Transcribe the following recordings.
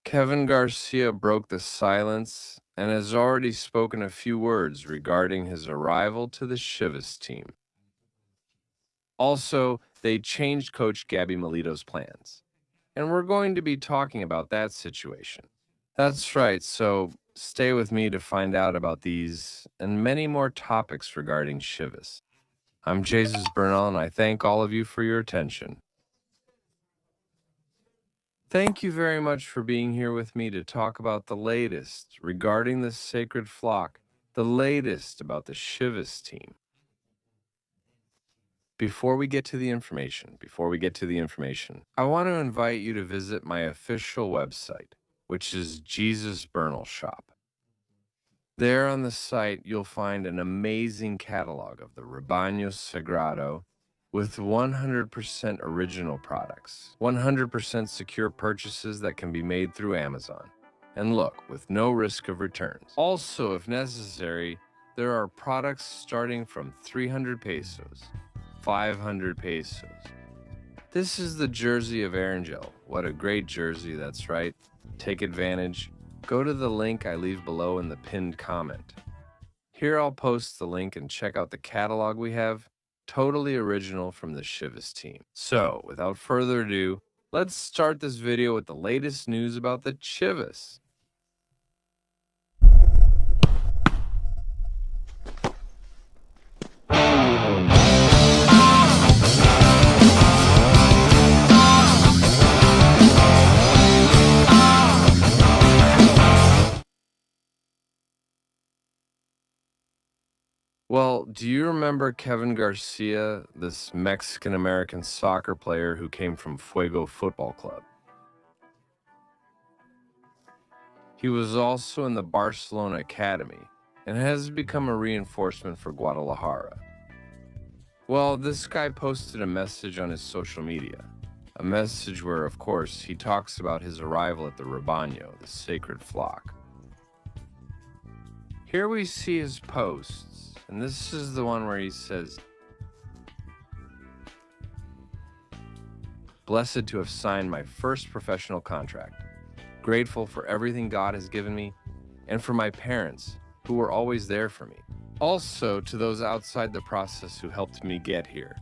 Kevin García broke the silence and has already spoken a few words regarding his arrival to the Chivas team. Also, they changed Coach Gaby Milito's plans, and we're going to be talking about that situation. That's right, so stay with me to find out about these and many more topics regarding Chivas. I'm Jesus Bernal, and I thank all of you for your attention. Thank you very much for being here with me to talk about the latest regarding the sacred flock, the latest about the Chivas team. Before we get to the information, I want to invite you to visit my official website, which is Jesus Bernal Shop. There on the site, you'll find an amazing catalog of the Rebaño Sagrado with 100% original products, 100% secure purchases that can be made through Amazon. And look, with no risk of returns. Also, if necessary, there are products starting from 300 pesos, 500 pesos. This is the jersey of Angel. What a great jersey, that's right. Take advantage. Go to the link I leave below in the pinned comment. Here I'll post the link and check out the catalog we have, totally original from the Chivas team. So, without further ado, let's start this video with the latest news about the Chivas. Well, do you remember Kevin Garcia, this Mexican-American soccer player who came from Fuego Football Club? He was also in the Barcelona Academy and has become a reinforcement for Guadalajara. Well, this guy posted a message on his social media, a message where, of course, he talks about his arrival at the Rebaño, the sacred flock. Here we see his posts, and this is the one where he says, "Blessed to have signed my first professional contract. Grateful for everything God has given me, and for my parents, who were always there for me. Also, to those outside the process who helped me get here.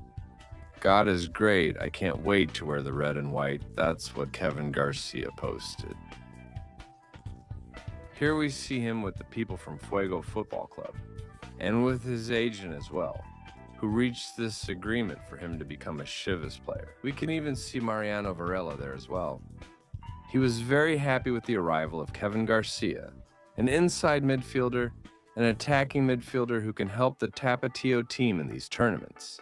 God is great. I can't wait to wear the red and white." That's what Kevin Garcia posted. Here we see him with the people from Fuego Football Club, and with his agent as well, who reached this agreement for him to become a Chivas player. We can even see Mariano Varela there as well. He was very happy with the arrival of Kevin Garcia, an inside midfielder, an attacking midfielder who can help the Tapatío team in these tournaments.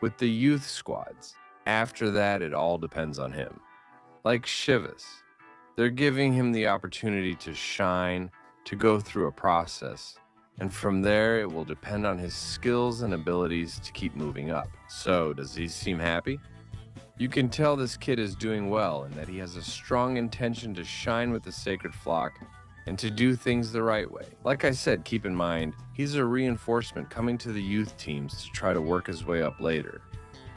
With the youth squads, after that it all depends on him. Like Chivas, they're giving him the opportunity to shine, to go through a process, and from there it will depend on his skills and abilities to keep moving up. So, does he seem happy? You can tell this kid is doing well and that he has a strong intention to shine with the sacred flock and to do things the right way. Like I said, keep in mind, he's a reinforcement coming to the youth teams to try to work his way up later.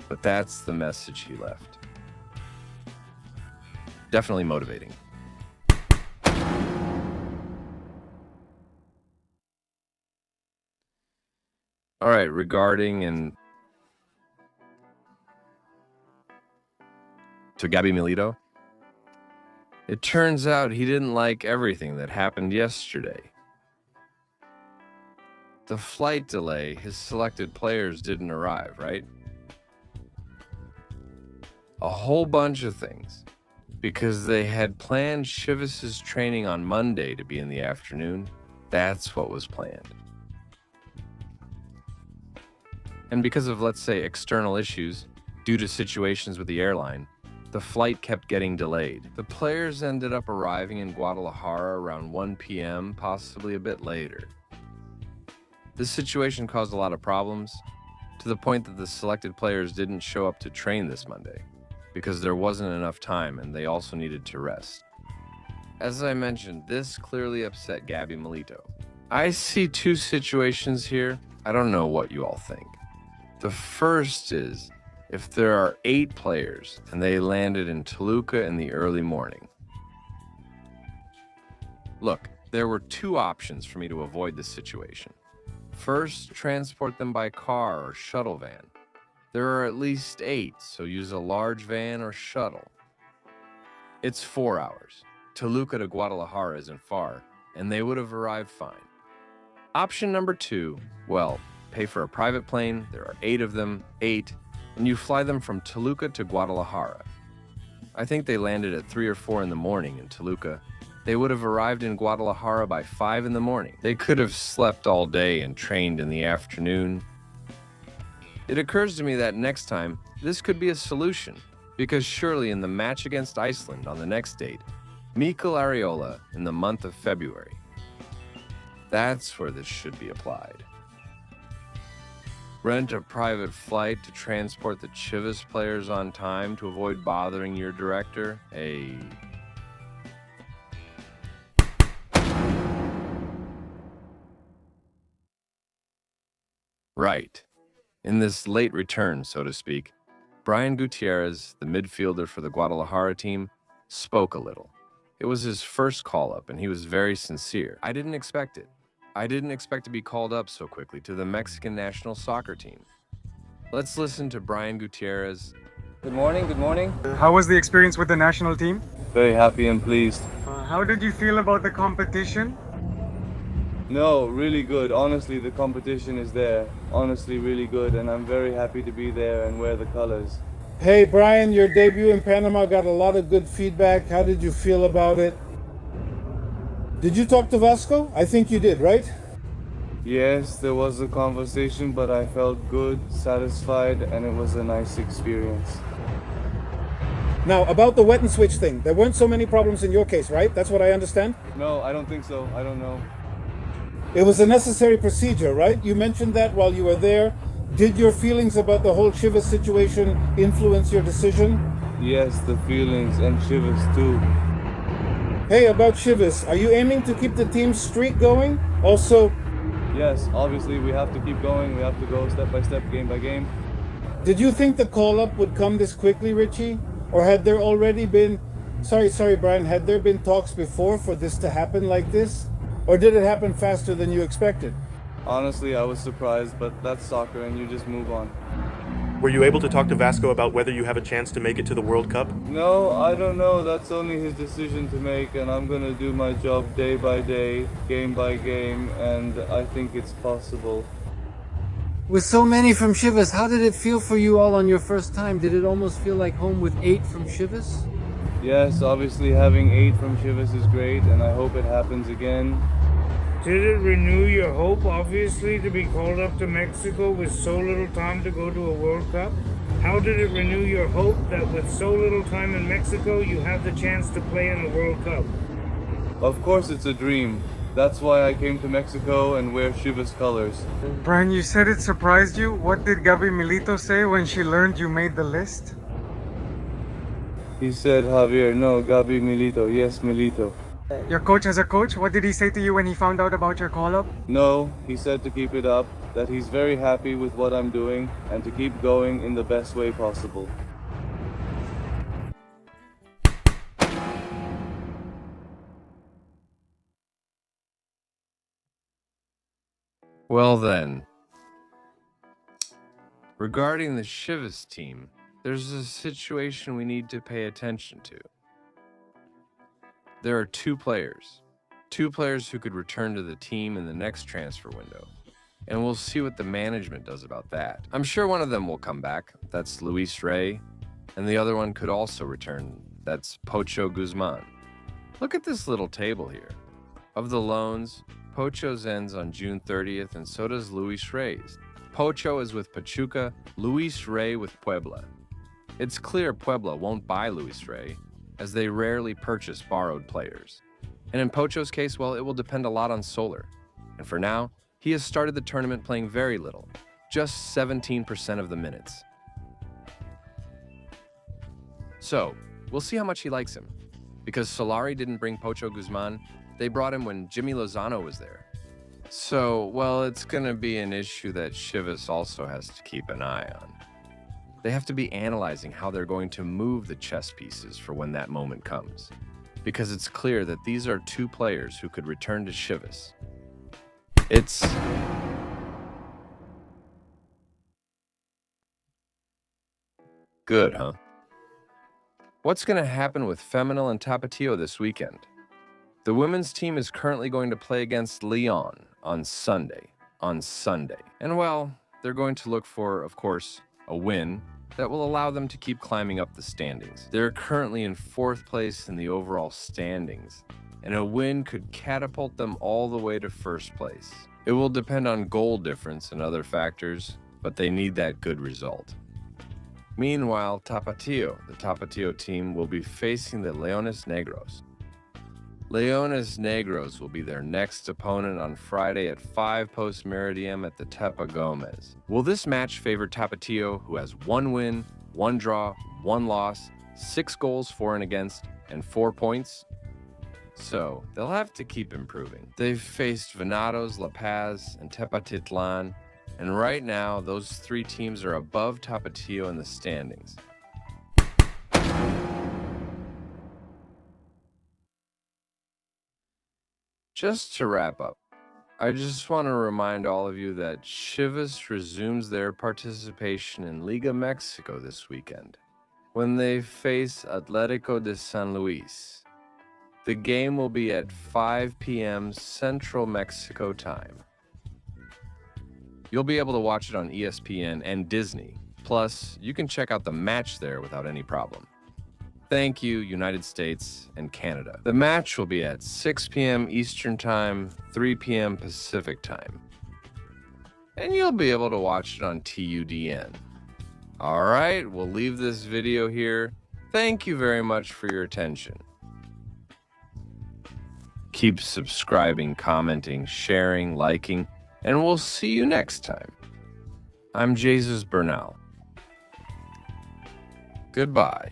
But that's the message he left. Definitely motivating. All right, regarding to Gaby Milito, it turns out he didn't like everything that happened yesterday. The flight delay, his selected players didn't arrive, right? A whole bunch of things. Because they had planned Chivas' training on Monday to be in the afternoon. That's what was planned. And because of, let's say, external issues, due to situations with the airline, the flight kept getting delayed. The players ended up arriving in Guadalajara around 1 p.m., possibly a bit later. This situation caused a lot of problems, to the point that the selected players didn't show up to train this Monday, because there wasn't enough time and they also needed to rest. As I mentioned, this clearly upset Gaby Milito. I see two situations here. I don't know what you all think. The first is, if there are 8 players and they landed in Toluca in the early morning, Look, there were two options for me to avoid this situation. First, transport them by car or shuttle van. There are at least 8, so use a large van or shuttle. It's 4 hours. Toluca to Guadalajara isn't far, and they would have arrived fine. Option number 2, well, pay for a private plane, there are 8 of them, 8, and you fly them from Toluca to Guadalajara. I think they landed at 3 or 4 in the morning in Toluca. They would have arrived in Guadalajara by 5 in the morning. They could have slept all day and trained in the afternoon. It occurs to me that next time, this could be a solution, because surely in the match against Iceland on the next date, Mikel Arreola in the month of February. That's where this should be applied. Rent a private flight to transport the Chivas players on time to avoid bothering your director. Right. In this late return, so to speak, Brian Gutierrez, the midfielder for the Guadalajara team, spoke a little. It was his first call-up, and he was very sincere. I didn't expect it. I didn't expect to be called up so quickly to the Mexican national soccer team. Let's listen to Brian Gutierrez. Good morning, good morning. How was the experience with the national team? Very happy and pleased. How did you feel about the competition? No, really good. Honestly, the competition is there. Honestly, really good, and I'm very happy to be there and wear the colors. Hey Brian, your debut in Panama got a lot of good feedback. How did you feel about it? Did you talk to Vasco? I think you did, right? Yes, there was a conversation, but I felt good, satisfied, and it was a nice experience. Now, about the wet and switch thing, there weren't so many problems in your case, right? That's what I understand? No, I don't think so. I don't know. It was a necessary procedure, right? You mentioned that while you were there. Did your feelings about the whole Chivas situation influence your decision? Yes, the feelings, and Chivas too. Hey, about Chivas, are you aiming to keep the team's streak going? Also, yes, obviously we have to keep going. We have to go step by step, game by game. did you think the call-up would come this quickly, Richie? Or had there already been... Sorry, Brian, had there been talks before for this to happen like this? Or did it happen faster than you expected? Honestly, I was surprised, but that's soccer and you just move on. Were you able to talk to Vasco about whether you have a chance to make it to the World Cup? No, I don't know. That's only his decision to make, and I'm gonna do my job day by day, game by game, and I think it's possible. With so many from Chivas, how did it feel for you all on your first time? Did it almost feel like home with 8 from Chivas? Yes, obviously having 8 from Chivas is great, and I hope it happens again. Did it renew your hope, obviously, to be called up to Mexico with so little time to go to a World Cup? How did it renew your hope that with so little time in Mexico, you have the chance to play in a World Cup? Of course it's a dream. That's why I came to Mexico and wear Chivas colors. Brian, you said it surprised you. What did Gaby Milito say when she learned you made the list? He said, Javier, no, Gaby Milito. Yes, Milito. Your coach as a coach, what did he say to you when he found out about your call-up? No, he said to keep it up, that he's very happy with what I'm doing, and to keep going in the best way possible. Well then, regarding the Chivas team, there's a situation we need to pay attention to. There are two players who could return to the team in the next transfer window, and we'll see what the management does about that. I'm sure one of them will come back, that's Luis Rey, and the other one could also return, that's Pocho Guzman. Look at this little table here. Of the loans, Pocho's ends on June 30th, and so does Luis Rey's. Pocho is with Pachuca, Luis Rey with Puebla. It's clear Puebla won't buy Luis Rey, as they rarely purchase borrowed players. And in Pocho's case, well, it will depend a lot on Soler. And for now, he has started the tournament playing very little, just 17% of the minutes. So, we'll see how much he likes him. Because Solari didn't bring Pocho Guzman, they brought him when Jimmy Lozano was there. So, well, it's gonna be an issue that Chivas also has to keep an eye on. They have to be analyzing how they're going to move the chess pieces for when that moment comes. because it's clear that these are two players who could return to Chivas. It's good, huh? What's going to happen with Femenil and Tapatío this weekend? The women's team is currently going to play against Leon on Sunday. And well, they're going to look for, of course, a win that will allow them to keep climbing up the standings. They're currently in 4th place in the overall standings, and a win could catapult them all the way to 1st place. It will depend on goal difference and other factors, but they need that good result. Meanwhile, Tapatío, the Tapatío team, will be facing the Leones Negros. Leones Negros will be their next opponent on Friday at 5 post-meridiem at the Tepa Gomez. Will this match favor Tapatío, who has 1 win, 1 draw, 1 loss, 6 goals for and against, and 4 points? So, they'll have to keep improving. They've faced Venados, La Paz, and Tepatitlan, and right now, those 3 teams are above Tapatío in the standings. Just to wrap up, I just want to remind all of you that Chivas resumes their participation in Liga Mexico this weekend when they face Atlético de San Luis. The game will be at 5 p.m. Central Mexico time. You'll be able to watch it on ESPN and Disney. Plus, you can check out the match there without any problem. Thank you, United States and Canada. The match will be at 6 p.m. Eastern Time, 3 p.m. Pacific Time. And you'll be able to watch it on TUDN. All right, we'll leave this video here. Thank you very much for your attention. Keep subscribing, commenting, sharing, liking, and we'll see you next time. I'm Jesus Bernal. Goodbye.